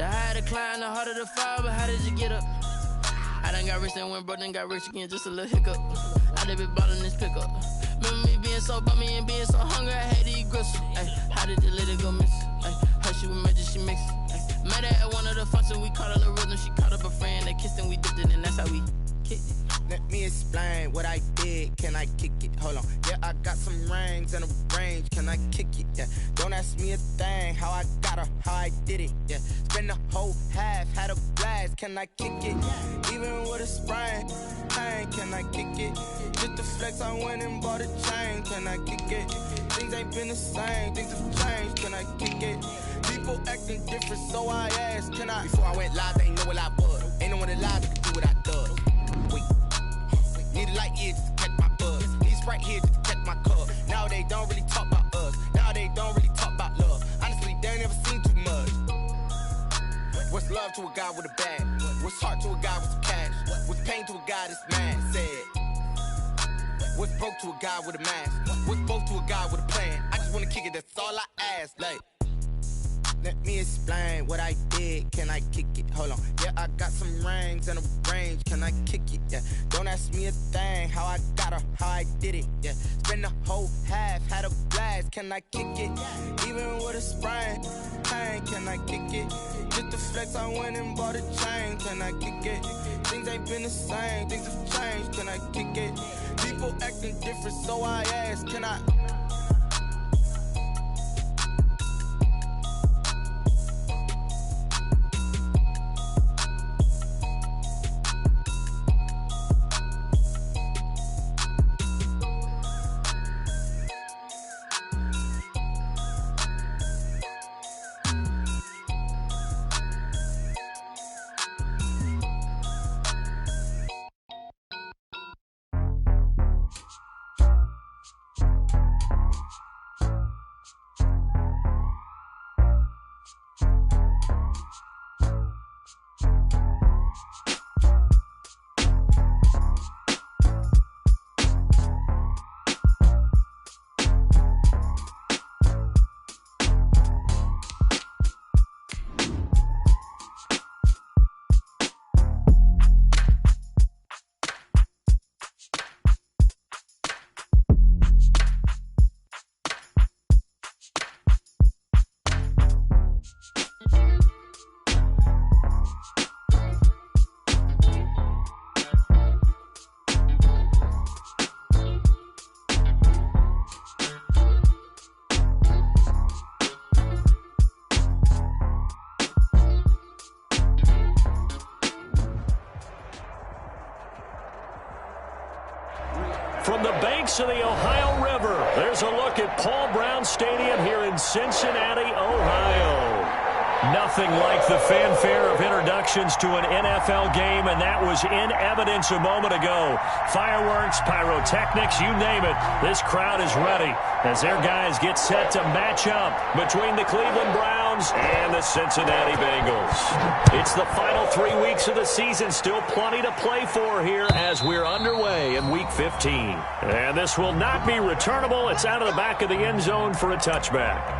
The higher the climb, the harder the fall, but how did you get up? I done got rich and went broke, then got rich again, just a little hiccup. I done been ballin' this pickup. Remember me being so bummy and being so hungry, I had to eat gristle. Ay, how did the lady go miss? Ay, her she was magic, she mixed. Ay, met her at one of the functions, we caught a little rhythm. She caught up a friend, they kissed and we dipped it, and that's how we kicked it. Let me explain what I did, can I kick it? Hold on, yeah, I got some rings and a range, can I kick it? Yeah, don't ask me a thing, how I got her, how I did it. Yeah, spend the whole half, had a blast, can I kick it? Even with a sprain, pain, can I kick it? Just the flex, I went and bought a chain, can I kick it? Things ain't been the same, things have changed, can I kick it? People acting different, so I asked, can I? Before I went live, they ain't know what I was. Ain't no one alive that could do what I does. Wait. Need a light here just to catch my buzz. Need Sprite here just to catch my cup. Now they don't really talk about us. Now they don't really talk about love. Honestly, they ain't never seen too much. What's love to a guy with a bag? What's heart to a guy with some cash? What's pain to a guy that's mad? Said. What's broke to a guy with a mask? What's broke to a guy with a plan? I just wanna kick it, that's all I ask. Like, let me explain what I did, can I kick it? Hold on, yeah, I got some rings and a range, can I kick it? Yeah, don't ask me a thing, how I got her, how I did it. Yeah, spend the whole half, had a blast, can I kick it? Even with a sprain, pain, can I kick it? Just the flex, I went and bought a chain, can I kick it? Things ain't been the same, things have changed, can I kick it? People acting different, so I ask, can I? From the banks of the Ohio River, there's a look at Paul Brown Stadium here in Cincinnati, Ohio. Nothing like the fanfare of introductions to an NFL game, and that was in evidence a moment ago. Fireworks, pyrotechnics, you name it. This crowd is ready as their guys get set to match up between the Cleveland Browns and the Cincinnati Bengals. It's the final 3 weeks of the season. Still plenty to play for here as we're underway in Week 15. And this will not be returnable. It's out of the back of the end zone for a touchback.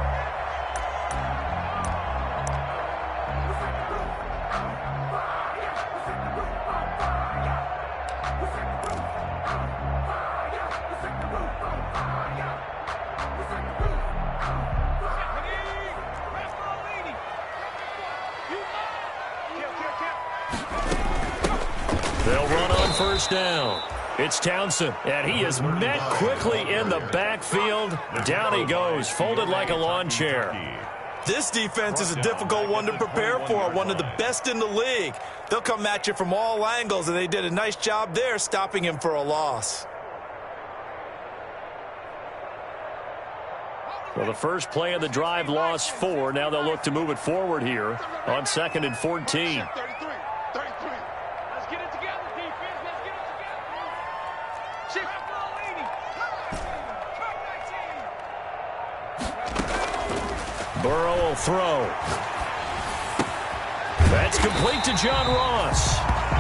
They'll run on first down. It's Townsend, and he is met quickly in the backfield. Down he goes, folded like a lawn chair. This defense is a difficult one to prepare for, one of the best in the league. They'll come at you from all angles, and they did a nice job there stopping him for a loss. Well, the first play of the drive lost 4. Now they'll look to move it forward here on 2nd and 14. Burrow will throw. That's complete to John Ross.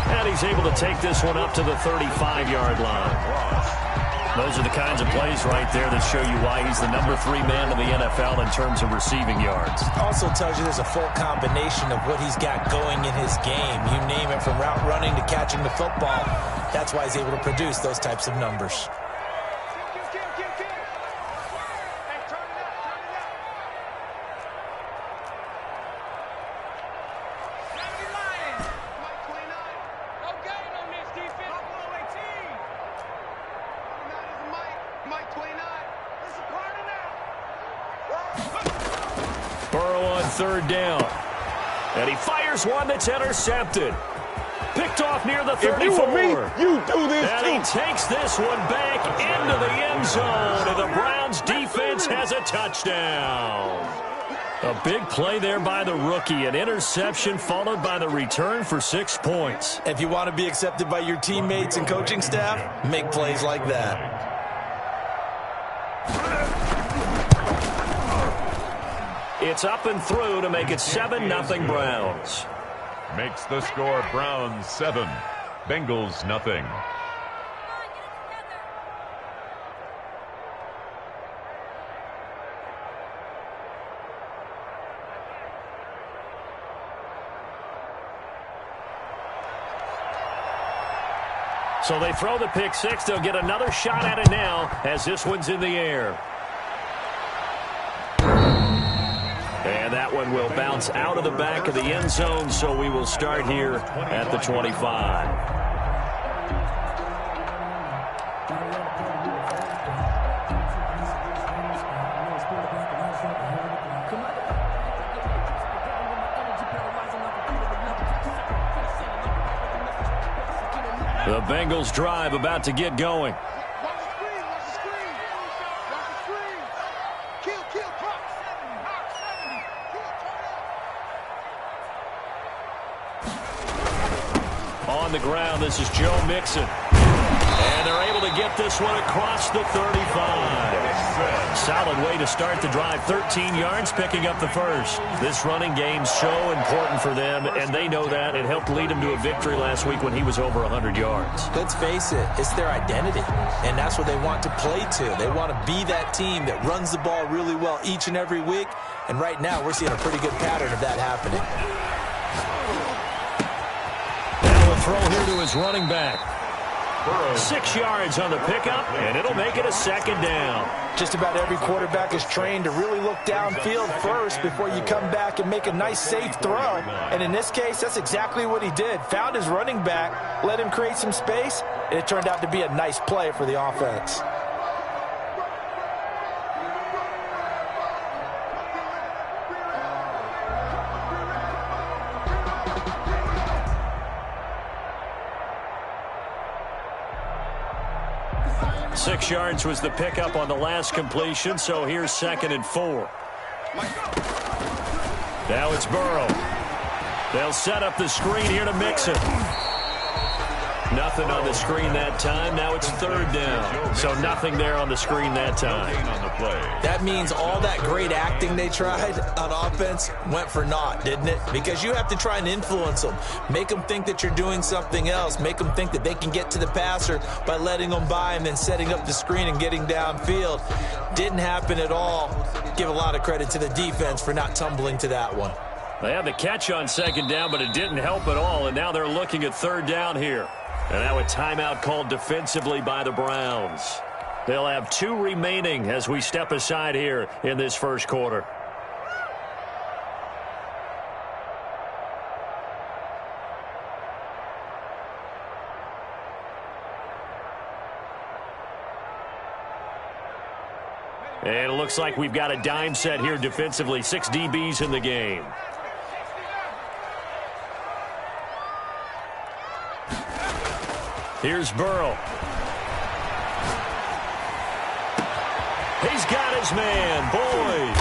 And he's able to take this one up to the 35-yard line. Those are the kinds of plays right there that show you why he's the #3 man in the NFL in terms of receiving yards. Also tells you there's a full combination of what he's got going in his game. You name it, from route running to catching the football. That's why he's able to produce those types of numbers. Burrow on 3rd down. And he fires one that's intercepted. Picked off near the 34. If you were me, you do this and too. He takes this one back into the end zone. And the Browns defense has a touchdown. A big play there by the rookie. An interception followed by the return for 6 points. If you want to be accepted by your teammates and coaching staff, make plays like that. It's up and through to make it 7-0 Browns. Makes the score Browns 7, Bengals 0. So they throw the pick six. They'll get another shot at it now as this one's in the air. And that one will bounce out of the back of the end zone, so we will start here at the 25. The Bengals drive about to get going. On the ground, this is Joe Mixon. And they're able to get this one across the 35. Solid way to start the drive. 13 yards, picking up the first. This running game's so important for them, and they know that. It helped lead them to a victory last week when he was over 100 yards. Let's face it, it's their identity, and that's what they want to play to. They want to be that team that runs the ball really well each and every week, and right now we're seeing a pretty good pattern of that happening. Now a throw here to his running back. 6 yards on the pickup, and it'll make it a second down. Just about every quarterback is trained to really look downfield first before you come back and make a nice, safe throw. And in this case, that's exactly what he did. Found his running back, let him create some space, and it turned out to be a nice play for the offense. Six yards was the pickup on the last completion, so here's 2nd and 4. Now it's Burrow. They'll set up the screen here to Mixon. Nothing on the screen that time. Now it's 3rd down. So nothing there on the screen that time. That means all that great acting they tried on offense went for naught, didn't it? Because you have to try and influence them. Make them think that you're doing something else. Make them think that they can get to the passer by letting them by and then setting up the screen and getting downfield. Didn't happen at all. Give a lot of credit to the defense for not tumbling to that one. They had the catch on 2nd down, but it didn't help at all, and now they're looking at 3rd down here. And now a timeout called defensively by the Browns. They'll have 2 remaining as we step aside here in this first quarter. And it looks like we've got a dime set here defensively. 6 DBs in the game. Here's Burrow. He's got his man, Boyd.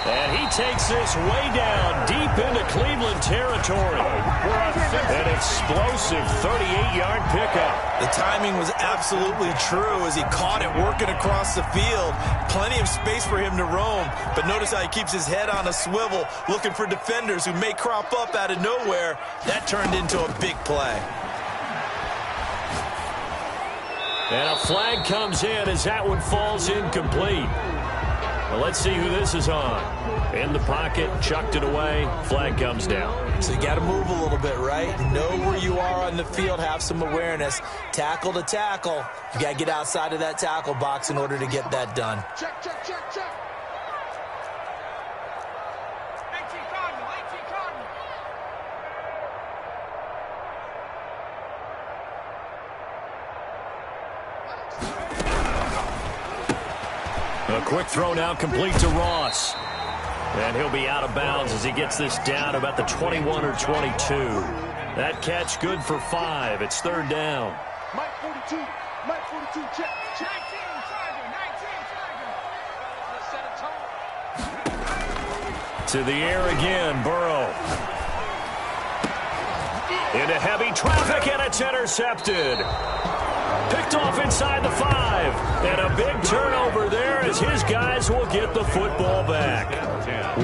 And he takes this way down deep into Cleveland territory. An explosive 38-yard pickup. The timing was absolutely true as he caught it working across the field. Plenty of space for him to roam. But notice how he keeps his head on a swivel, looking for defenders who may crop up out of nowhere. That turned into a big play. And a flag comes in as that one falls incomplete. Well, let's see who this is on. In the pocket, chucked it away, flag comes down. So you got to move a little bit, right? Know where you are on the field, have some awareness. Tackle to tackle. You got to get outside of that tackle box in order to get that done. Check, check, check, check. 19 Cardinal, 18 Cardinal. A quick throw now complete to Ross. And he'll be out of bounds as he gets this down about the 21 or 22. That catch good for 5. It's third down. Mike 42, Mike 42, check, check. 19 Charger. To the air again, Burrow. Into heavy traffic, and it's intercepted. Picked off inside the 5. And a big turnover there as his guys will get the football back.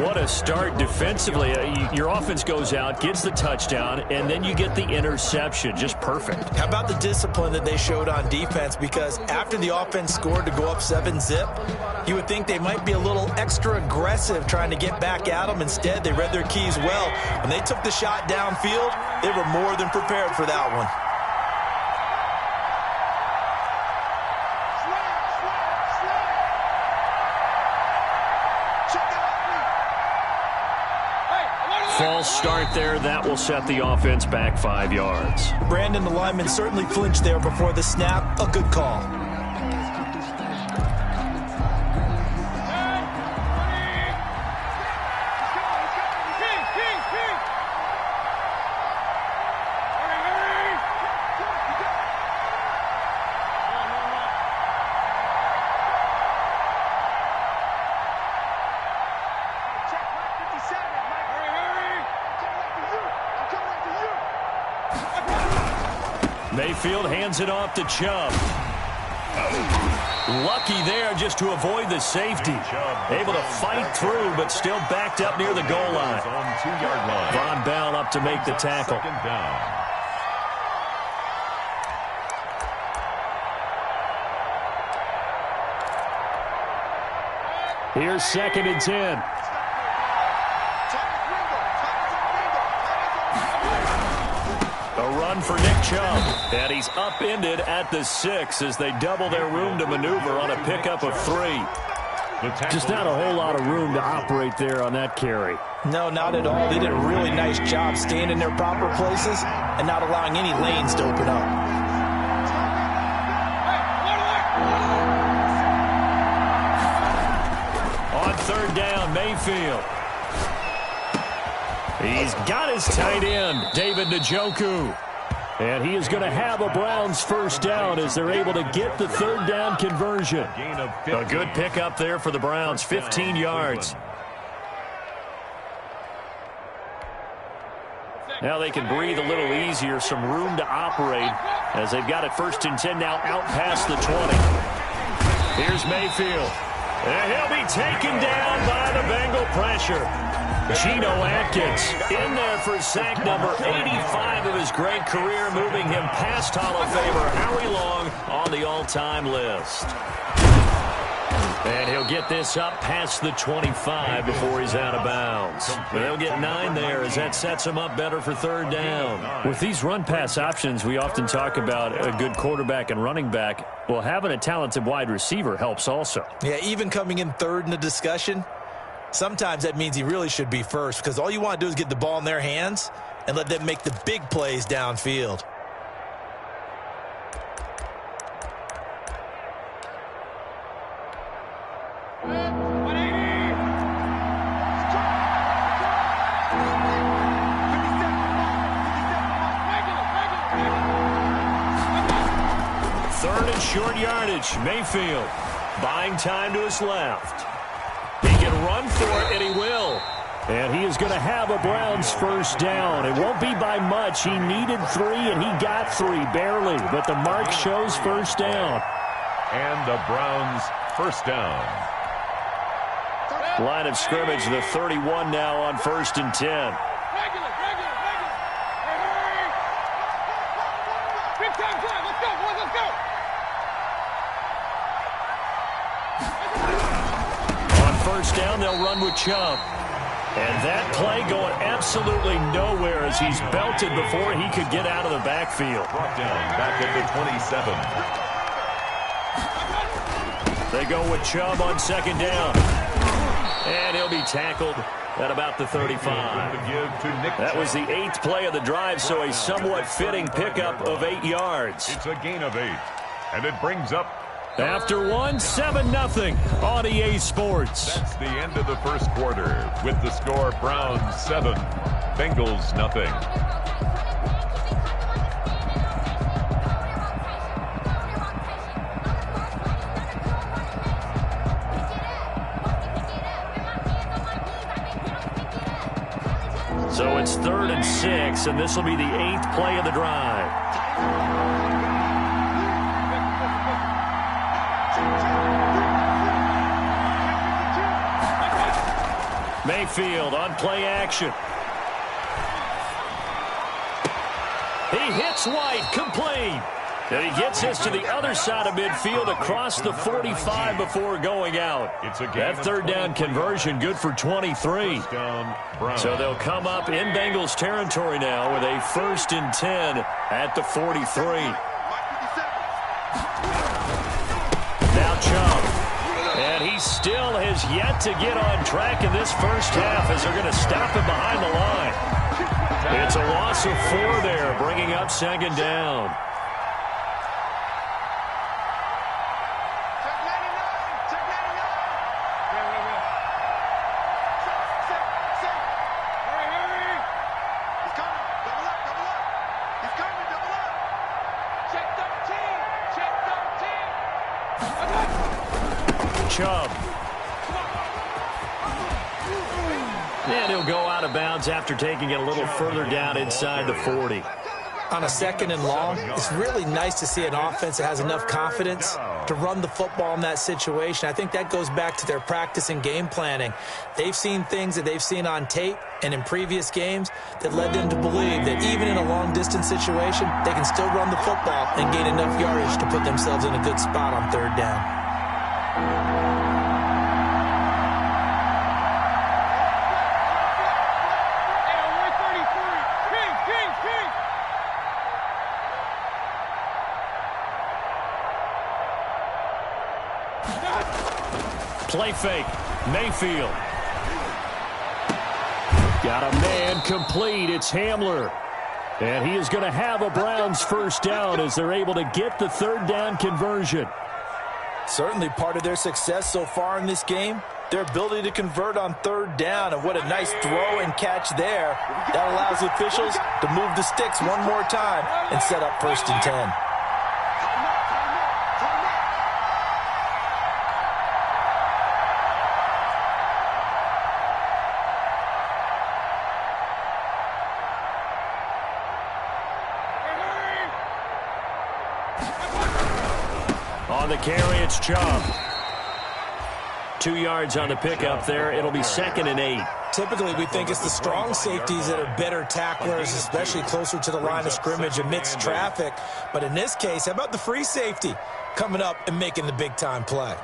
What a start defensively. Your offense goes out, gets the touchdown, and then you get the interception. Just perfect. How about the discipline that they showed on defense? Because after the offense scored to go up 7-zip, you would think they might be a little extra aggressive trying to get back at them. Instead, they read their keys well. When they took the shot downfield, they were more than prepared for that one. False start there. That will set the offense back 5 yards. Brandon, the lineman, certainly flinched there before the snap. A good call. Mayfield hands it off to Chubb. Lucky there just to avoid the safety. Able to fight through, but still backed up near the goal line. Von Bell up to make the tackle. Here's 2nd and 10. For Nick Chubb, and he's upended at the 6 as they double their room to maneuver on a pickup of 3. Just not a whole lot of room to operate there on that carry. No, not at all. They did a really nice job staying in their proper places and not allowing any lanes to open up. On 3rd down, Mayfield. He's got his tight end, David Njoku. And he is going to have a Browns first down as they're able to get the 3rd down conversion. A good pickup there for the Browns, 15 yards. Now they can breathe a little easier, some room to operate as they've got it 1st and 10 now out past the 20. Here's Mayfield. And he'll be taken down by the Bengal pressure. Geno Atkins in there for sack number 85 of his great career, moving him past Hall of Famer Howie Long on the all-time list. And he'll get this up past the 25 before he's out of bounds. They'll get 9 there as that sets him up better for 3rd down. With these run-pass options, we often talk about a good quarterback and running back. Well, having a talented wide receiver helps also. Yeah, even coming in 3rd in the discussion, sometimes that means he really should be first because all you want to do is get the ball in their hands and let them make the big plays downfield. Short yardage. Mayfield buying time to his left. He can run for it, and he will. And he is going to have a Browns first down. It won't be by much. He needed 3, and he got 3, barely. But the mark shows first down. And the Browns first down. Line of scrimmage, the 31 now on 1st and 10. first down, they'll run with Chubb. And that play going absolutely nowhere as he's belted before he could get out of the backfield. Brought down back at the 27. They go with Chubb on second down. And he'll be tackled at about the 35. That was the 8th play of the drive, so a somewhat fitting pickup of 8 yards. It's a gain of 8, and it brings up after 7-0 on EA Sports. That's the end of the first quarter with the score Browns 7, Bengals nothing. So it's 3rd and 6, and this will be the 8th play of the drive. Mayfield on play action. He hits White, complete. And he gets us to the other side of midfield across the 45 before going out. That 3rd down conversion good for 23. So they'll come up in Bengals territory now with a 1st and 10 at the 43. Now Chubb. And he still has yet to get on track in this first half as they're going to stop him behind the line. It's a loss of 4 there, bringing up 2nd down. Chubb. And he'll go out of bounds after taking it a little further down inside the 40. On a 2nd and long, it's really nice to see an offense that has enough confidence to run the football in that situation. I think that goes back to their practice and game planning. They've seen things that they've seen on tape and in previous games that led them to believe that even in a long-distance situation, they can still run the football and gain enough yardage to put themselves in a good spot on 3rd down. Play fake. Mayfield. Got a man complete. It's Hamler. And he is going to have a Browns first down as they're able to get the 3rd down conversion. Certainly part of their success so far in this game, their ability to convert on 3rd down. And what a nice throw and catch there. That allows the officials to move the sticks one more time and set up 1st and 10. On the carry, it's Chubb. 2 yards on the pickup there. It'll be 2nd and 8. Typically, we think it's the strong safeties that are better tacklers, especially closer to the line of scrimmage amidst traffic. But in this case, how about the free safety coming up and making the big-time play?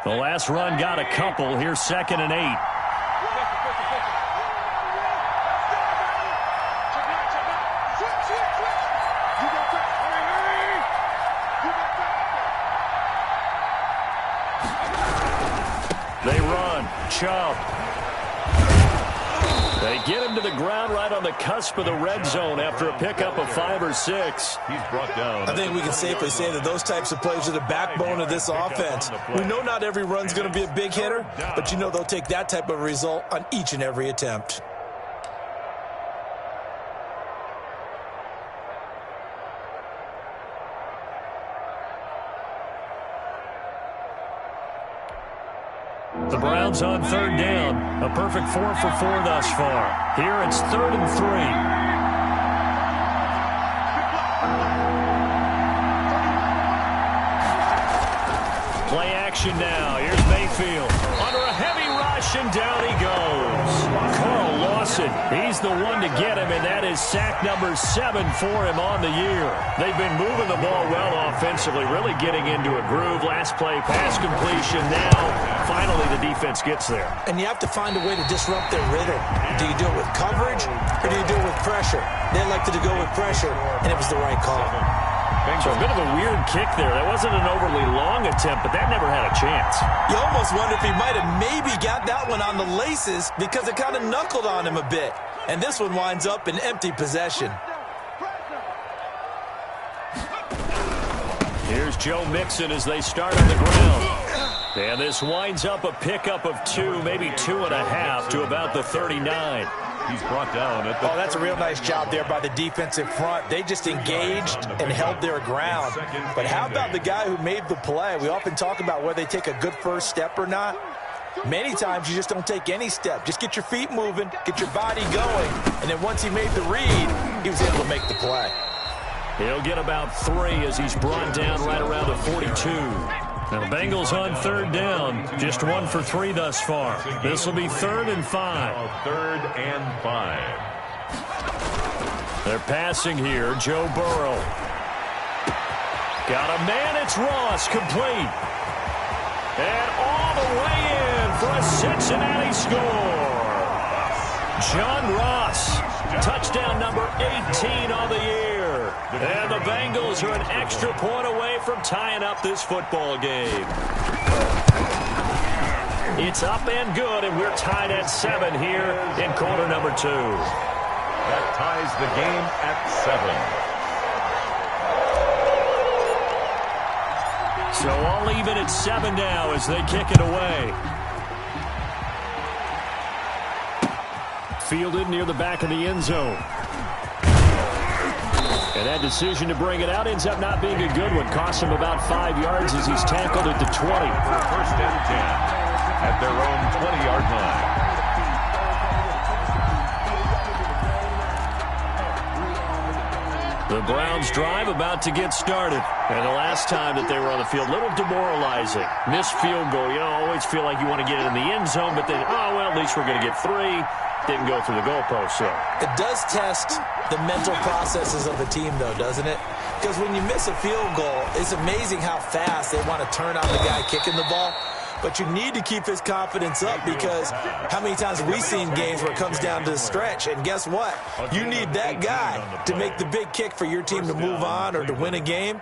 The last run got a couple. Here's 2nd and 8. They run. Chubb. They get him to the ground right on the cusp of the red zone after a pickup of 5 or 6. He's brought down. I think we can safely say that those types of plays are the backbone of this offense. We know not every run's going to be a big hitter, but you know they'll take that type of result on each and every attempt. The Browns on 3rd down. A perfect 4 for 4 thus far. Here it's 3rd and 3. Play action now. Here's Mayfield. Under a heavy rush, and down he goes. Carl Lawson Mixon. He's the one to get him, and that is sack number 7 for him on the year. They've been moving the ball well offensively, really getting into a groove. Last play, pass completion. Now, finally, the defense gets there. And you have to find a way to disrupt their rhythm. Do you do it with coverage, or do you do it with pressure? They elected to go with pressure, and it was the right call. So a bit of a weird kick there. That wasn't an overly long attempt, but that never had a chance. You almost wonder if he might have maybe got that one on the laces because it kind of knuckled on him a bit. And this one winds up in empty possession. Here's Joe Mixon as they start on the ground. And this winds up a pickup of 2, maybe 2.5 to about the 39. He's brought down at the that's a real nice job there by the defensive front. They just engaged and held their ground. But how about the guy who made the play? We often talk about whether they take a good first step or not. Many times you just don't take any step. Just get your feet moving, get your body going, and then once he made the read, he was able to make the play. He'll get about 3 as he's brought down right around the 42. Now the Bengals on 3rd down, just 1 for 3 thus far. This will be 3rd and 5. 3rd and 5. They're passing here. Joe Burrow. Got a man. It's Ross, complete. And all the way in for a Cincinnati score. John Ross, touchdown number 18 on the year. And the Bengals are an extra point away from tying up this football game. It's up and good, and we're tied at 7 here in quarter number 2. That ties the game at 7. So all even at 7 now as they kick it away. Fielded near the back of the end zone. And that decision to bring it out ends up not being a good one. Costs him about 5 yards as he's tackled at the 20. For 1st and 10 at their own 20-yard line. The Browns drive about to get started. And the last time that they were on the field, a little demoralizing. Missed field goal. You know, always feel like you want to get it in the end zone, but then, oh, well, at least we're going to get 3. Didn't go through the goalpost, so. It does test the mental processes of a team, though, doesn't it? Because when you miss a field goal, it's amazing how fast they want to turn on the guy kicking the ball. But you need to keep his confidence up because how many times have we seen games where it comes down to the stretch? And guess what? You need that guy to make the big kick for your team to move on or to win a game.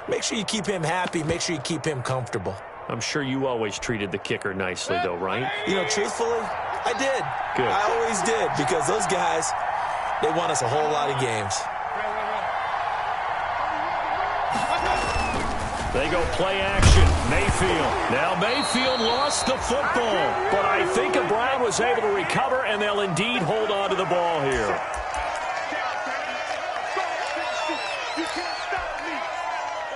Make sure you keep him happy. Make sure you keep him comfortable. I'm sure you always treated the kicker nicely, though, right? You know, truthfully, I did. Good. I always did because those guys, they won us a whole lot of games. They go play action. Mayfield. Now Mayfield lost the football, but I think Brown was able to recover, and they'll indeed hold on to the ball here.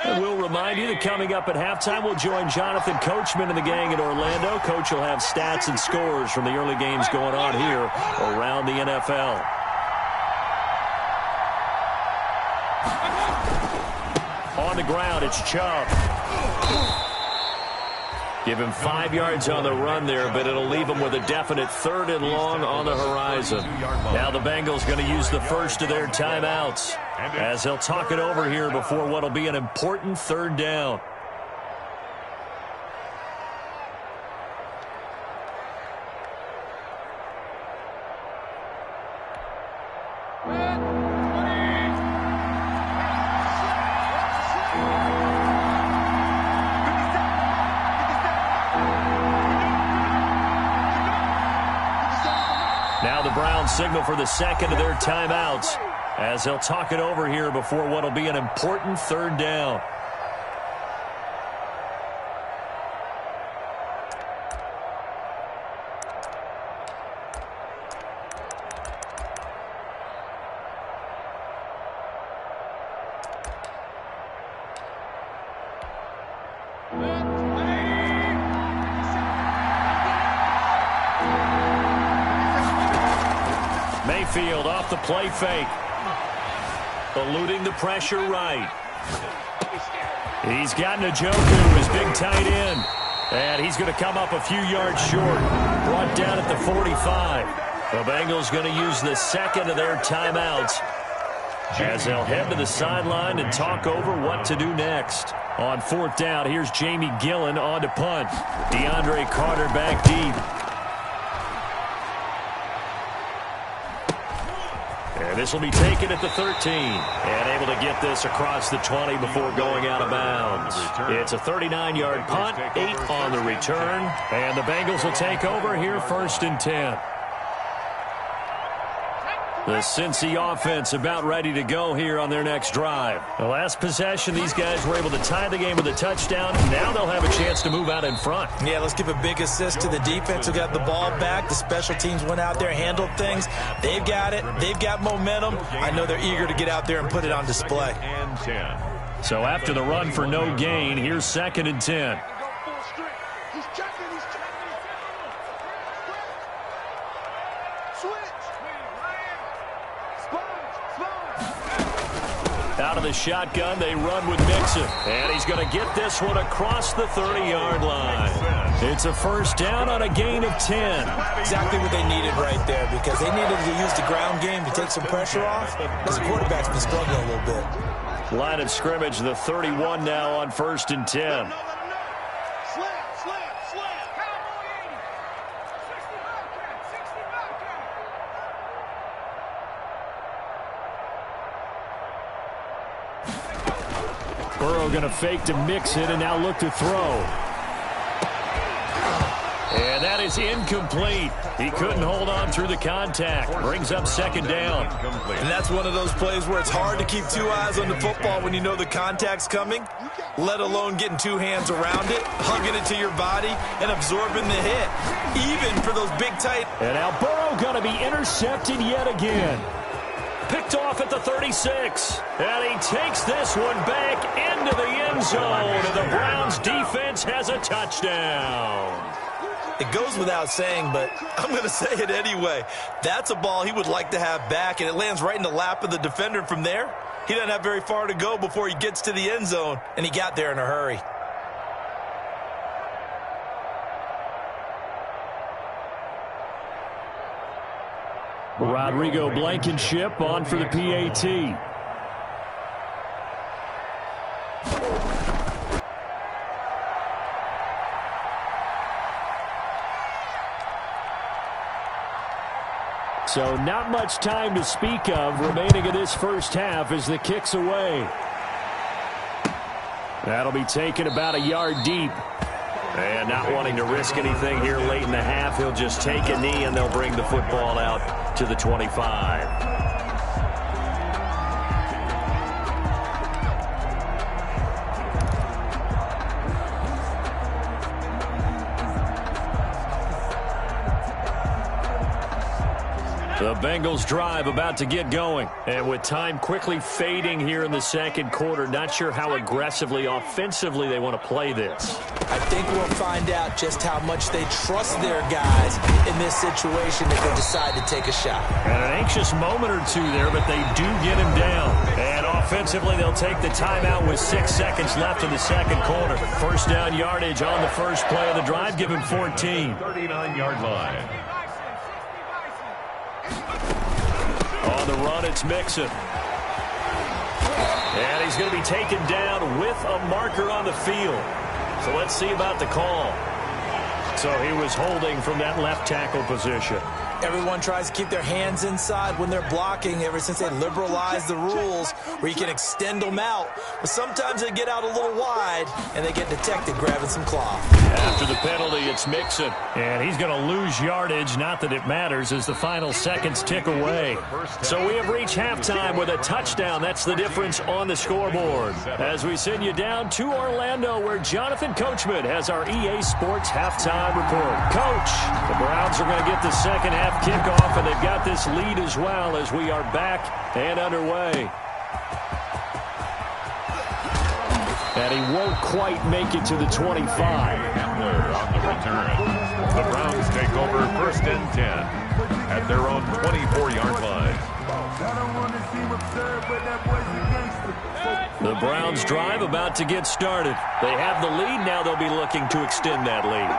And we'll remind you that coming up at halftime, we'll join Jonathan Coachman and the gang in Orlando. Coach will have stats and scores from the early games going on here around the NFL. On the ground, it's Chubb. Give him 5 yards on the run there, but it'll leave him with a definite 3rd and long on the horizon. Now the Bengals going to use the first of their timeouts as they'll talk it over here before what'll be an important 3rd down. Now the Browns signal for the second of their timeouts as they'll talk it over here before what'll be an important 3rd down. Mayfield off the play fake. Eluding the pressure right. He's got Njoku, his big tight end. And he's going to come up a few yards short. Brought down at the 45. The Bengals going to use the second of their timeouts as they'll head to the sideline and talk over what to do next. On fourth down, here's Jamie Gillen on to punt. DeAndre Carter back deep. And this will be taken at the 13. And able to get this across the 20 before going out of bounds. It's a 39-yard punt, 8 on the return. And the Bengals will take over here first and 10. The Cincy offense about ready to go here on their next drive. The last possession, these guys were able to tie the game with a touchdown. Now they'll have a chance to move out in front. Yeah, let's give a big assist to the defense who got the ball back. The special teams went out there, handled things. They've got it. They've got momentum. I know they're eager to get out there and put it on display. So after the run for no gain, here's second and 10. Out of the shotgun, they run with Mixon. And he's going to get this one across the 30-yard line. It's a first down on a gain of 10. Exactly what they needed right there, because they needed to use the ground game to take some pressure off, because the quarterback's been struggling a little bit. Line of scrimmage, the 31 now on first and 10. Burrow going to fake to Mixon and now look to throw. And that is incomplete. He couldn't hold on through the contact. Brings up second down. And that's one of those plays where it's hard to keep two eyes on the football when you know the contact's coming, let alone getting two hands around it, hugging it to your body, and absorbing the hit, even for those big tight. And now Burrow going to be intercepted yet again. Picked off at the 36. And he takes this one back into the end zone. And the Browns defense has a touchdown. It goes without saying, but I'm going to say it anyway. That's a ball he would like to have back, and it lands right in the lap of the defender. From there, he doesn't have very far to go before he gets to the end zone, and he got there in a hurry. Rodrigo Blankenship on for the PAT. So not much time to speak of remaining in this first half as the kick's away. That'll be taken about a yard deep. And not wanting to risk anything here late in the half, he'll just take a knee and they'll bring the football out to the 25. The Bengals drive about to get going. And with time quickly fading here in the second quarter, not sure how aggressively, offensively they want to play this. I think we'll find out just how much they trust their guys in this situation if they decide to take a shot. And an anxious moment or two there, but they do get him down. And offensively, they'll take the timeout with 6 seconds left in the second quarter. First down yardage on the first play of the drive, give him 14. 39-yard line. On the run, it's Mixon. And he's going to be taken down with a marker on the field. So let's see about the call. So he was holding from that left tackle position. Everyone tries to keep their hands inside when they're blocking ever since they liberalized the rules where you can extend them out. But sometimes they get out a little wide and they get detected grabbing some cloth. After the penalty, it's Mixon. And he's going to lose yardage, not that it matters, as the final seconds tick away. So we have reached halftime with a touchdown. That's the difference on the scoreboard. As we send you down to Orlando, where Jonathan Coachman has our EA Sports halftime report. Coach, the Browns are going to get the second half kickoff, and they've got this lead as well as we are back and underway. And he won't quite make it to the 25. Hamler on the return. The Browns take over first and 10 at their own 24-yard line. The Browns drive about to get started. They have the lead. Now they'll be looking to extend that lead.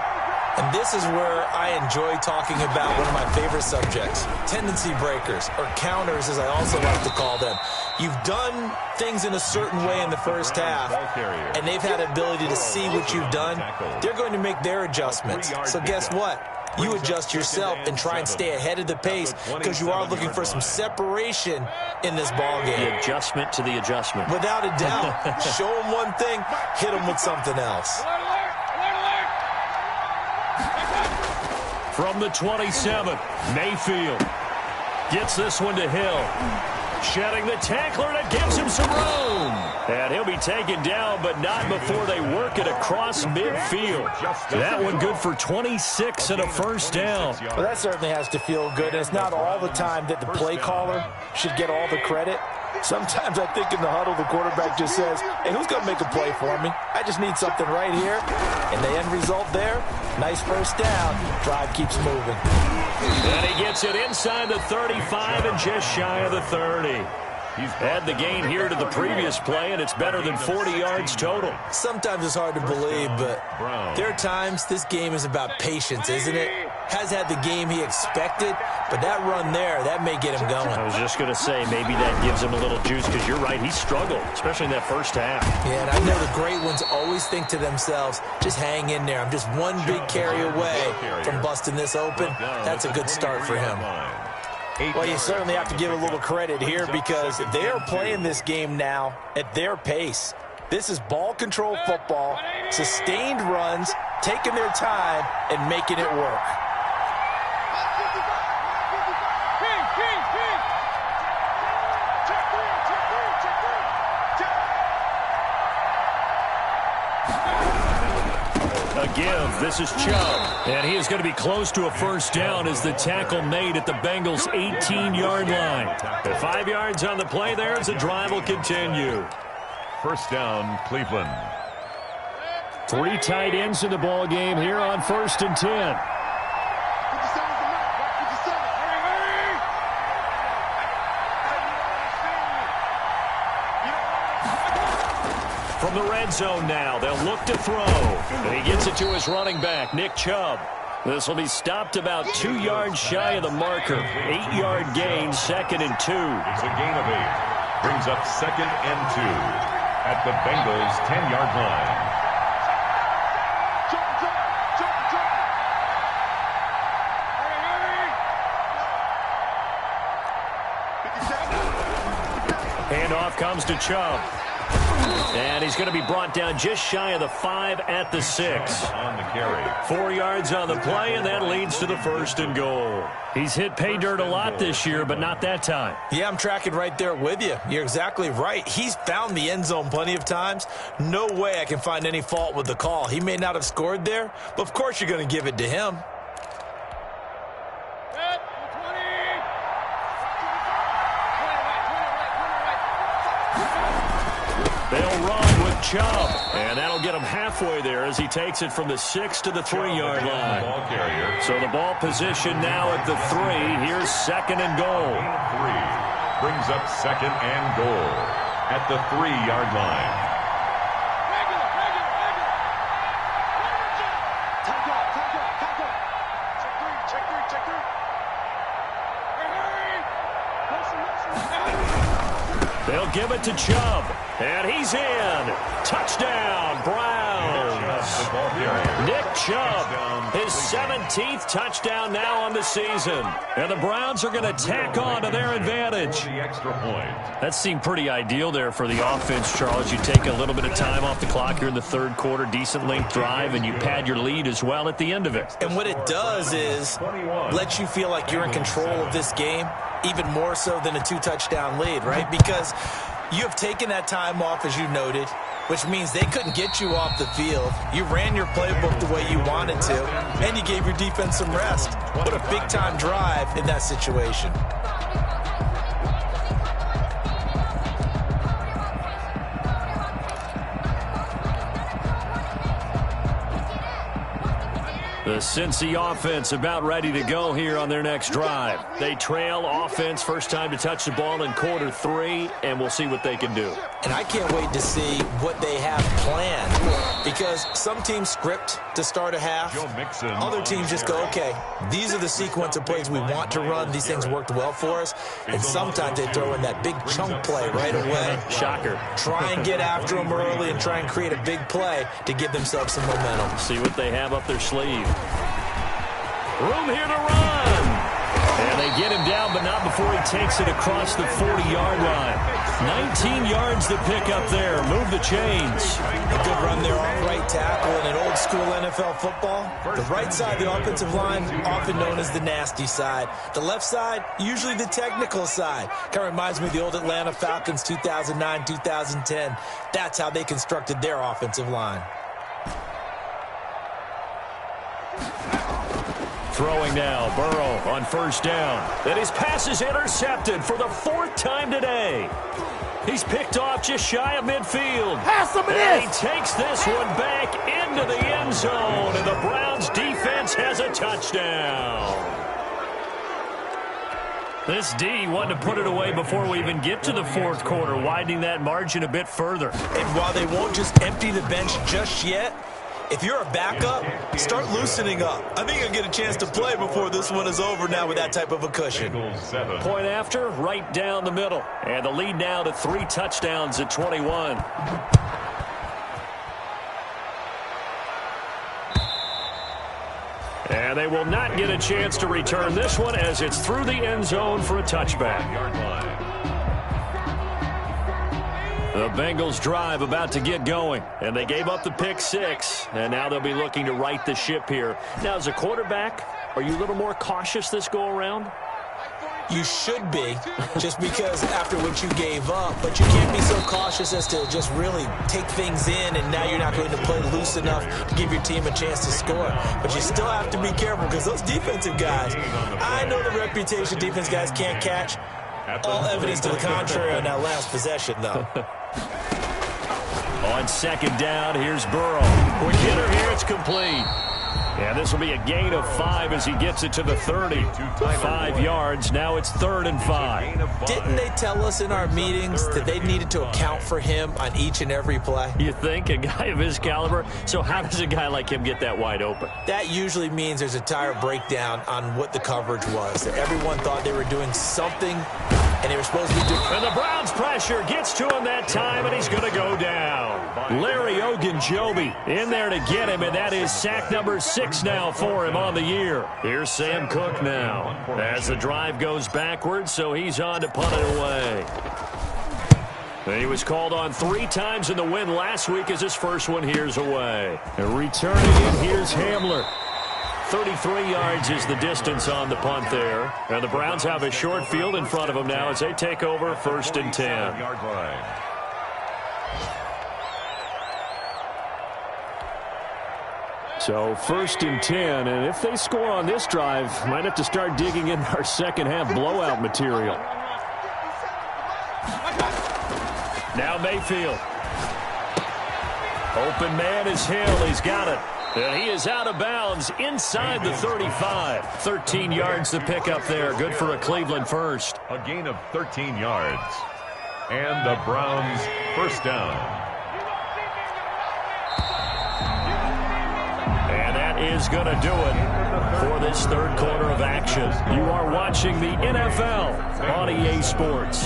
And this is where I enjoy talking about one of my favorite subjects, tendency breakers, or counters as I also like to call them. You've done things in a certain way in the first half, and they've had the ability to see what you've done. They're going to make their adjustments. So guess what? You adjust yourself and try and stay ahead of the pace because you are looking for some separation in this ball game. The adjustment to the adjustment. Without a doubt. Show them one thing, hit them with something else. From the 27, Mayfield gets this one to Hill. Shedding the tackler, and it gives him some room. And he'll be taken down, but not before they work it across midfield. That one good for 26 and a first down. Well, that certainly has to feel good. And it's not all the time that the play caller should get all the credit. Sometimes I think in the huddle, the quarterback just says, hey, who's going to make a play for me? I just need something right here. And the end result there, nice first down. Drive keeps moving. And he gets it inside the 35 and just shy of the 30. He's had the gain here to the previous play, and it's better than 40 yards total. Sometimes it's hard to believe, but there are times this game is about patience, isn't it? Has had the game he expected, but that run there, that may get him going. I was just going to say, maybe that gives him a little juice, because you're right, he struggled, especially in that first half. Yeah, and I know the great ones always think to themselves, just hang in there. I'm just one big carry away from busting this open. That's a good start for him. Well, you certainly have to give a little credit here because they are playing this game now at their pace. This is ball control football, sustained runs, taking their time, and making it work. A give. This is Chubb. And he is going to be close to a first down as the tackle made at the Bengals' 18-yard line. At 5 yards on the play there as the drive will continue. First down, Cleveland. 3 tight ends in the ball game here on 1st and 10. From the red zone now, they'll look to throw. And he gets it to his running back, Nick Chubb. This will be stopped about 2 yards shy of the marker. 8-yard gain, 2nd and 2. It's a gain of 8. Brings up 2nd and 2 at the Bengals' 10-yard line. Handoff comes to Chubb. And he's going to be brought down just shy of the 5 at the 6. On the carry. 4 yards on the play, and that leads to the 1st and goal. He's hit pay dirt a lot this year, but not that time. Yeah, I'm tracking right there with you. You're exactly right. He's found the end zone plenty of times. No way I can find any fault with the call. He may not have scored there, but of course you're going to give it to him. They'll run with Chubb, and that'll get him halfway there as he takes it from the 6 to the 3-yard line. So the ball position now at the 3. Here's 2nd and goal. 3 brings up 2nd and goal at the 3-yard line. They'll give it to Chubb, and he's in. Touchdown, Browns. Nick Chubb, his 17th touchdown now on the season. And the Browns are going to tack on to their advantage. That seemed pretty ideal there for the offense, Charles. You take a little bit of time off the clock here in the 3rd quarter, decent length drive, and you pad your lead as well at the end of it. And what it does is let you feel like you're in control of this game, even more so than a 2-touchdown lead, right? Because you have taken that time off, as you noted, which means they couldn't get you off the field. You ran your playbook the way you wanted to, and you gave your defense some rest. What a big-time drive in that situation. The Cincy offense about ready to go here on their next drive. They trail offense, first time to touch the ball in quarter 3, and we'll see what they can do. And I can't wait to see what they have planned, because some teams script to start a half. Other teams just go, okay, these are the sequence of plays we want to run. These things worked well for us. And sometimes they throw in that big chunk play right away. Shocker. Try and get after them early and try and create a big play to give themselves some momentum. See what they have up their sleeve. Room here to run. And they get him down, but not before he takes it across the 40-yard line. 19 yards to pick up there. Move the chains. A good run there off right tackle in an old-school NFL football. The right side of the offensive line, often known as the nasty side. The left side, usually the technical side. Kind of reminds me of the old Atlanta Falcons 2009-2010. That's how they constructed their offensive line. Throwing now, Burrow on first down. And his pass is intercepted for the 4th time today. He's picked off just shy of midfield. Pass him it and is. He takes this one back into the end zone, and the Browns defense has a touchdown. This D wanted to put it away before we even get to the 4th quarter, widening that margin a bit further. And while they won't just empty the bench just yet, if you're a backup, start loosening up. I think you'll get a chance to play before this one is over now with that type of a cushion. Point after, right down the middle. And the lead now to 3 touchdowns at 21. And they will not get a chance to return this one as it's through the end zone for a touchback. The Bengals drive about to get going, and they gave up the pick 6, and now they'll be looking to right the ship here. Now, as a quarterback, are you a little more cautious this go-around? You should be, just because after what you gave up, but you can't be so cautious as to just really take things in, and now you're not going to play loose enough to give your team a chance to score. But you still have to be careful, because those defensive guys, I know the reputation defense guys can't catch. All evidence to the contrary on that last possession, though. On second down, here's Burrow. Quick hitter here, it's complete. And this will be a gain of 5 as he gets it to the 30. 5 yards, now it's 3rd and 5. Didn't they tell us in our meetings that they needed to account for him on each and every play? You think? A guy of his caliber? So how does a guy like him get that wide open? That usually means there's a tire breakdown on what the coverage was. That everyone thought they were doing something, and they were supposed to be doing. And the Browns pressure gets to him that time, and he's going to go down. Larry Ogunjobi in there to get him, and that is sack number 6 now for him on the year. Here's Sam Cook now as the drive goes backwards, so he's on to punt it away. He was called on 3 times in the win last week as his first one here's away. And returning it, here's Hamler. 33 yards is the distance on the punt there. And the Browns have a short field in front of them now as they take over 1st and 10. So 1st and 10, and if they score on this drive, might have to start digging in our second half blowout material. Now Mayfield. Open man is Hill. He's got it. And he is out of bounds inside the 35. 13 yards to pick up there. Good for a Cleveland first. A gain of 13 yards. And the Browns first down. Is going to do it for this 3rd quarter of action. You are watching the NFL on EA Sports.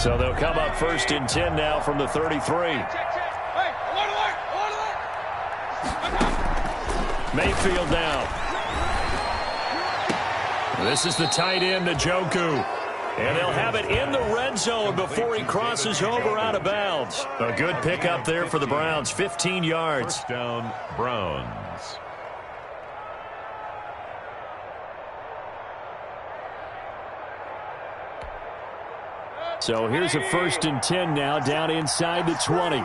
So they'll come up 1st and 10 now from the 33. Mayfield now. This is the tight end, Njoku. And they'll have it in the red zone before he crosses over out of bounds. A good pickup there for the Browns, 15 yards. First down, Browns. So here's a 1st and 10 now, down inside the 20.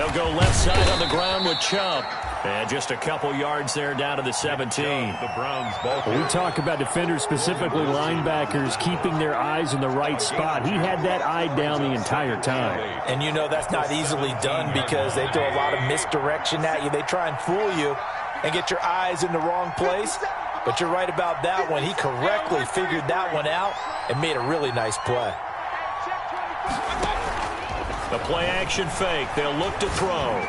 They'll go left side on the ground with Chubb. And just a couple yards there down to the 17. The Browns ball. We talk about defenders, specifically linebackers, keeping their eyes in the right spot. He had that eye down the entire time. And you know that's not easily done because they throw a lot of misdirection at you. They try and fool you and get your eyes in the wrong place. But you're right about that one. He correctly figured that one out and made a really nice play. The play action fake. They'll look to throw.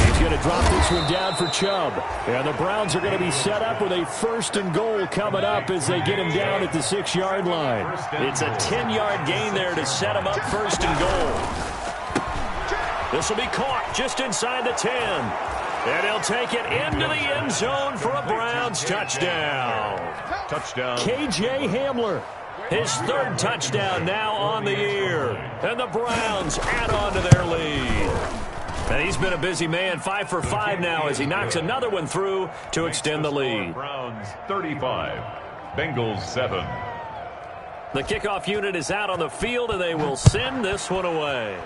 He's going to drop this one down for Chubb. And the Browns are going to be set up with a 1st and goal coming up as they get him down at the 6-yard line. It's a 10-yard gain there to set him up 1st and goal. This will be caught just inside the 10. And he'll take it into the end zone for a Browns touchdown. Touchdown. K.J. Hamler. His 3rd touchdown now on the year. And the Browns add on to their lead. And he's been a busy man, 5 for 5 now as he knocks another one through to extend the lead. Browns 35, Bengals 7. The kickoff unit is out on the field, and they will send this one away.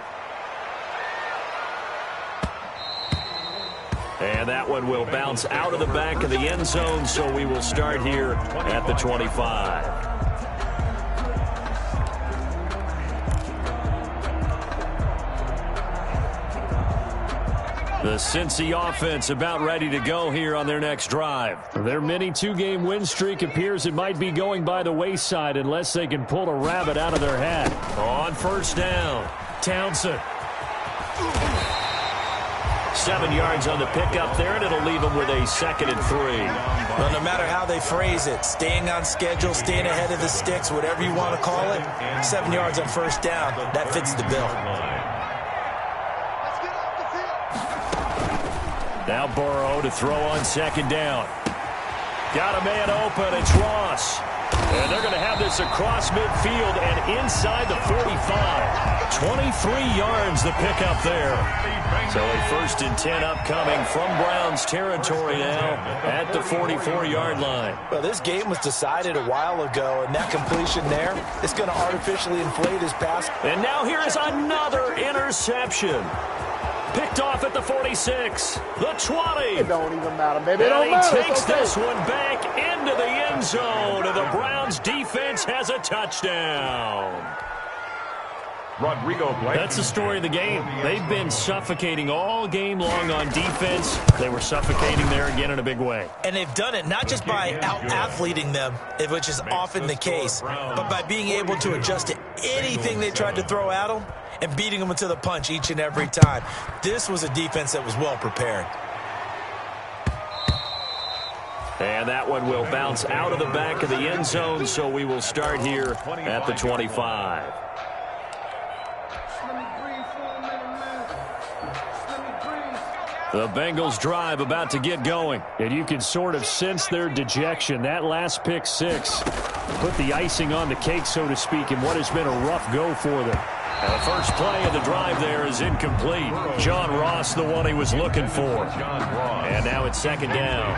And that one will bounce out of the back of the end zone, so we will start here at the 25. The Cincy offense about ready to go here on their next drive. Their mini 2-game win streak appears it might be going by the wayside unless they can pull a rabbit out of their hat. On 1st down, Townsend. 7 yards on the pickup there, and it'll leave them with a 2nd and 3. Well, no matter how they phrase it, staying on schedule, staying ahead of the sticks, whatever you want to call it, 7 yards on 1st down, that fits the bill. Now Burrow to throw on 2nd down. Got a man open. It's Ross. And they're going to have this across midfield and inside the 45. 23 yards the pickup there. So a 1st and 10 upcoming from Browns territory now at the 44-yard line. Well, this game was decided a while ago, and that completion there is going to artificially inflate his pass. And now here is another interception. Picked off at the 46, the 20. It don't even matter, baby. It And don't he matter. takes this one back into the end zone, and the Browns defense has a touchdown. Rodrigo Blankenship. That's the story of the game. They've been suffocating all game long on defense. They were suffocating there again in a big way. And they've done it not just by out-athleting them, which is often the case, but by being able to adjust to anything they tried to throw at them and beating them to the punch each and every time. This was a defense that was well prepared. And that one will bounce out of the back of the end zone, so we will start here at the 25. The Bengals drive about to get going. And you can sort of sense their dejection. That last pick 6 put the icing on the cake, so to speak, in what has been a rough go for them. And the first play of the drive there is incomplete. John Ross, the one he was looking for. And now it's 2nd down.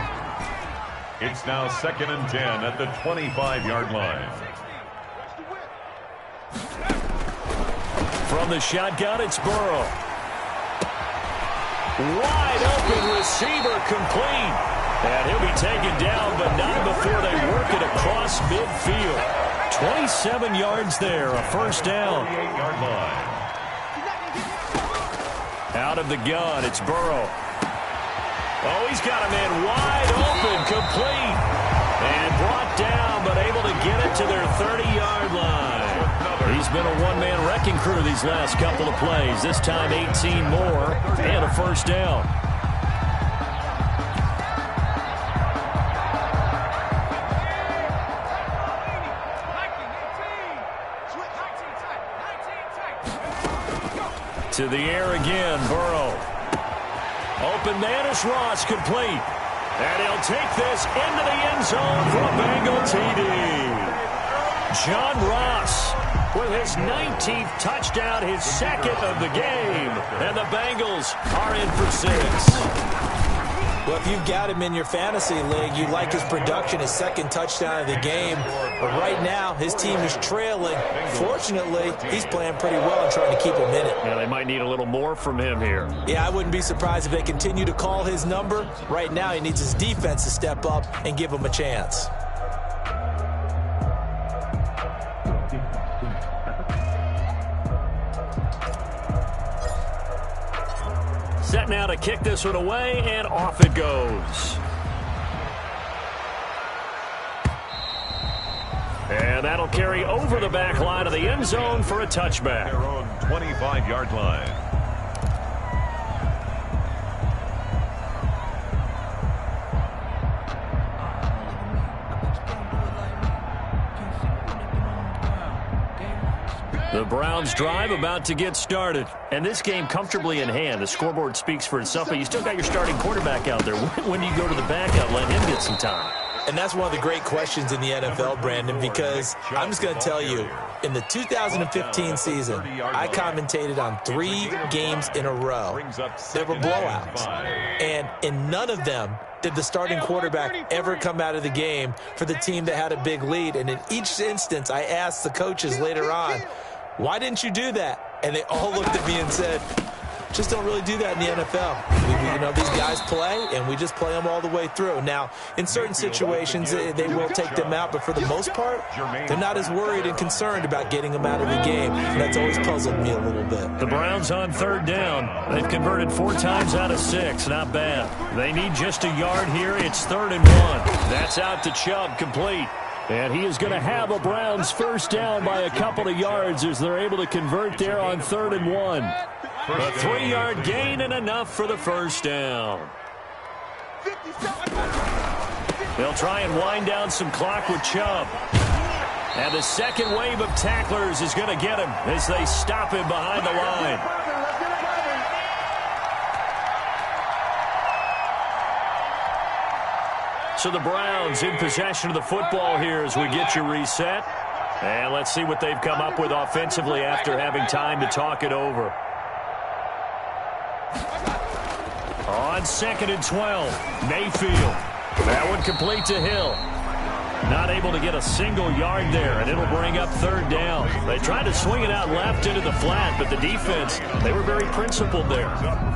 It's now 2nd and 10 at the 25-yard line. From the shotgun, it's Burrow. Wide open receiver complete. And he'll be taken down, but not before they work it across midfield. 27 yards there, a 1st down. Out of the gun, it's Burrow. Oh, he's got a man wide open, complete. And brought down, but able to get it to their 30-yard line. He's been a one-man wrecking crew these last couple of plays. This time 18 more and a 1st down. To the air again, Burrow. Open man is Ross, complete. And he'll take this into the end zone for a Bengal TD. John Ross with his 19th touchdown, his 2nd of the game. And the Bengals are in for 6. Well, if you've got him in your fantasy league, you like his production, his second touchdown of the game. But right now, his team is trailing. Fortunately, he's playing pretty well and trying to keep him in it. Yeah, they might need a little more from him here. Yeah, I wouldn't be surprised if they continue to call his number. Right now, he needs his defense to step up and give him a chance. Set now to kick this one away, and off it goes. And that'll carry over the back line of the end zone for a touchback. Their own 25-yard line. The Browns drive about to get started. And this game comfortably in hand. The scoreboard speaks for itself, but you still got your starting quarterback out there. When do you go to the backup, let him get some time? And that's one of the great questions in the NFL, Brandon, because I'm just going to tell you, in the 2015 season, I commentated on 3 games in a row. There were blowouts. And in none of them did the starting quarterback ever come out of the game for the team that had a big lead. And in each instance, I asked the coaches later on, why didn't you do that? And they all looked at me and said, just don't really do that in the NFL. These guys play, and we just play them all the way through. Now, in certain situations, they will take them out, but for the most part, they're not as worried and concerned about getting them out of the game. And that's always puzzled me a little bit. The Browns on third down. They've converted 4 times out of 6. Not bad. They need just a yard here. It's 3rd and 1. That's out to Chubb, complete. And he is going to have a Browns first down by a couple of yards as they're able to convert there on 3rd and 1. A 3-yard gain and enough for the first down. They'll try and wind down some clock with Chubb. And the second wave of tacklers is going to get him as they stop him behind the line. So the Browns in possession of the football here as we get you reset. And let's see what they've come up with offensively after having time to talk it over. On 2nd and 12, Mayfield. That one complete to Hill. Not able to get a single yard there, and it'll bring up 3rd down. They tried to swing it out left into the flat, but the defense, they were very principled there.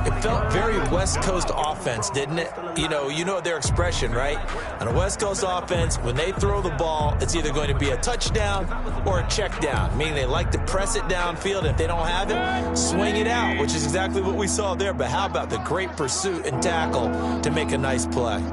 It felt very West Coast offense, didn't it? You know their expression, right? On a West Coast offense, when they throw the ball, it's either going to be a touchdown or a check down, meaning they like to press it downfield. And if they don't have it, swing it out, which is exactly what we saw there. But how about the great pursuit and tackle to make a nice play?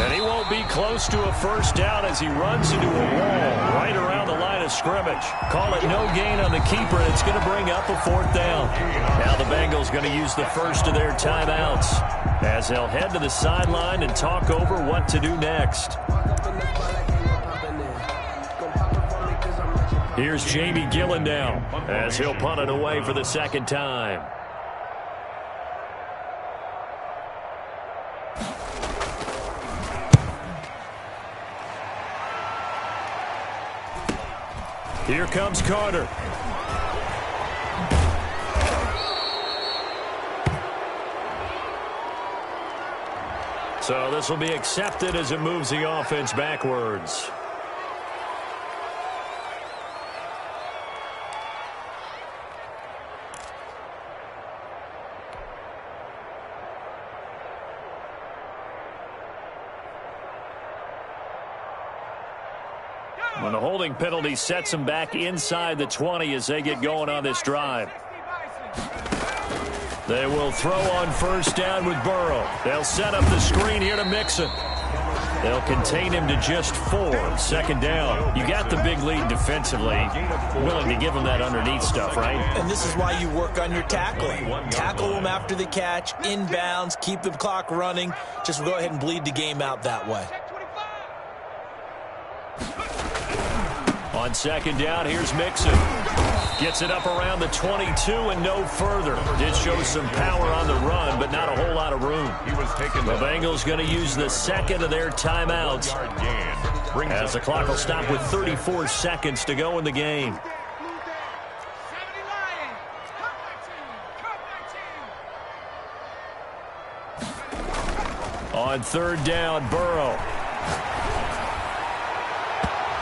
And he won't be close to a first down as he runs into a wall right around the line of scrimmage. Call it no gain on the keeper, and it's going to bring up a 4th down. Now the Bengals going to use the first of their timeouts as they'll head to the sideline and talk over what to do next. Here's Jamie Gillen now as he'll punt it away for the 2nd time. Here comes Carter. So this will be accepted as it moves the offense backwards. When the holding penalty sets them back inside the 20 as they get going on this drive. They will throw on 1st down with Burrow. They'll set up the screen here to Mixon. They'll contain him to just 4. 2nd down. You got the big lead defensively. Willing to give him that underneath stuff, right? And this is why you work on your tackling. Tackle them after the catch, inbounds, keep the clock running. Just go ahead and bleed the game out that way. On 2nd down, here's Mixon. Gets it up around the 22 and no further. Did show some power on the run, but not a whole lot of room. The Bengals going to use the second of their timeouts, as the clock will stop with 34 seconds to go in the game. On third down, Burrow.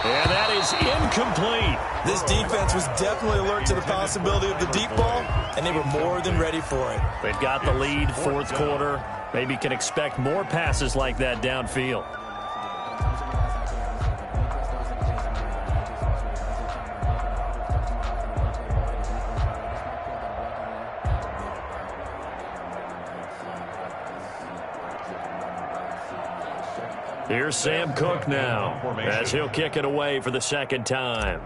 And that is incomplete. This defense was definitely alert to the possibility of the deep ball, and they were more than ready for it. They've got the lead, fourth quarter. Maybe can expect more passes like that downfield. Here's Sam Cook now, as he'll kick it away for the second time.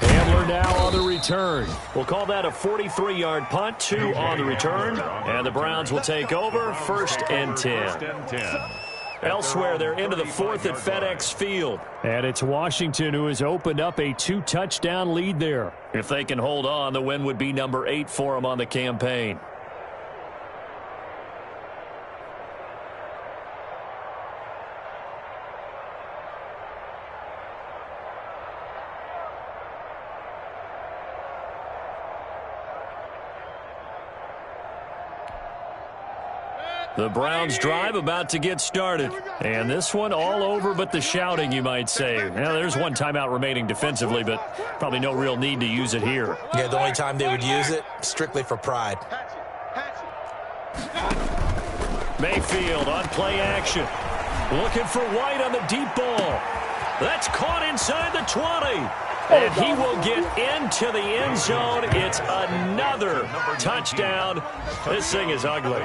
Handler now on the return. We'll call that a 43-yard punt, 2 on the return. And the Browns will take over, 1st and 10. Elsewhere, they're into the 4th at FedEx Field. And it's Washington who has opened up a 2-touchdown lead there. If they can hold on, the win would be number 8 for them on the campaign. The Browns drive about to get started. And this one all over but the shouting, you might say. Now, there's one timeout remaining defensively, but probably no real need to use it here. Yeah, the only time they would use it, strictly for pride. Mayfield on play action. Looking for White on the deep ball. That's caught inside the 20. And he will get into the end zone. It's another touchdown. This thing is ugly.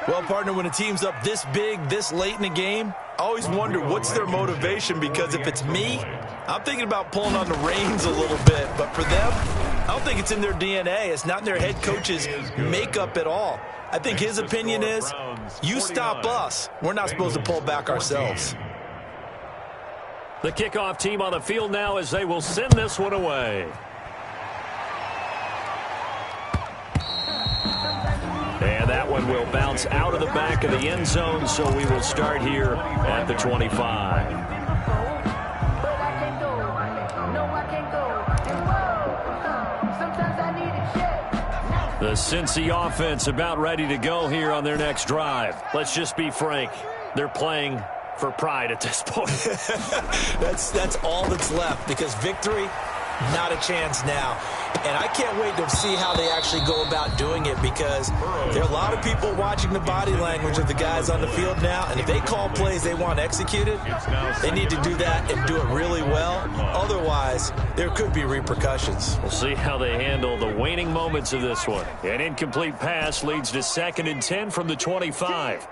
Well, partner, when a team's up this big, this late in the game, I always wonder what's their motivation, because if it's me, I'm thinking about pulling on the reins a little bit. But for them, I don't think it's in their DNA. It's not in their head coach's makeup at all. I think his opinion is, you stop us. We're not supposed to pull back ourselves. The kickoff team on the field now as they will send this one away. And that one will bounce out of the back of the end zone, so we will start here at the 25. The Cincy offense about ready to go here on their next drive. Let's just be frank. They're playing for pride at this point. That's all that's left, because victory, not a chance now. And I can't wait to see how they actually go about doing it, because there are a lot of people watching the body language of the guys on the field now, and if they call plays they want executed, they need to do that and do it really well. Otherwise, there could be repercussions. We'll see how they handle the waning moments of this one. An incomplete pass leads to 2nd and 10 from the 25.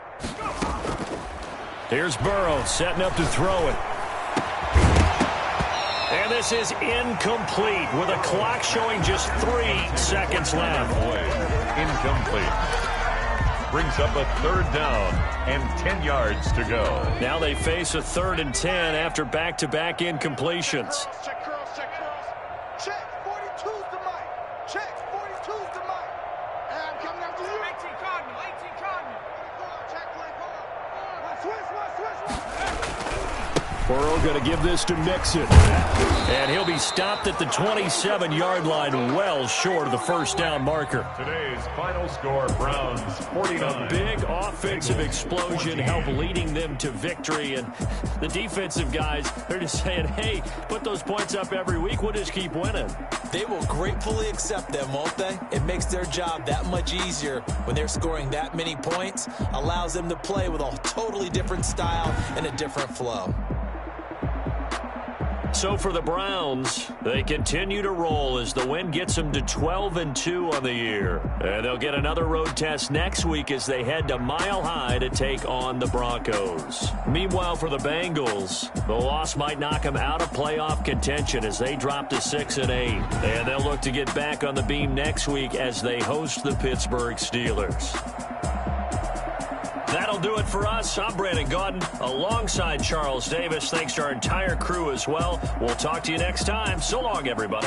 Here's Burrow setting up to throw it. And this is incomplete with a clock showing just 3 seconds left. Incomplete. Brings up a 3rd down and 10 yards to go. Now they face a 3rd and 10 after back-to-back incompletions. Check cross, check cross. Check, 42's the mic. Check, 42's the mic. And I'm coming after you. 18 Cardinal, 18 Cardinal. Check, play, switch. Burrow going to give this to Mixon. And he'll be stopped at the 27-yard line, well short of the 1st down marker. Today's final score, Browns 49. A big offensive explosion helped leading them to victory. And the defensive guys, they're just saying, hey, put those points up every week. We'll just keep winning. They will gratefully accept them, won't they? It makes their job that much easier when they're scoring that many points. Allows them to play with a totally different style and a different flow. So for the Browns, they continue to roll as the win gets them to 12-2 on the year. And they'll get another road test next week as they head to Mile High to take on the Broncos. Meanwhile, for the Bengals, the loss might knock them out of playoff contention as they drop to 6-8. And they'll look to get back on the beam next week as they host the Pittsburgh Steelers. That'll do it for us. I'm Brandon Gaudin alongside Charles Davis. Thanks to our entire crew as well. We'll talk to you next time. So long, everybody.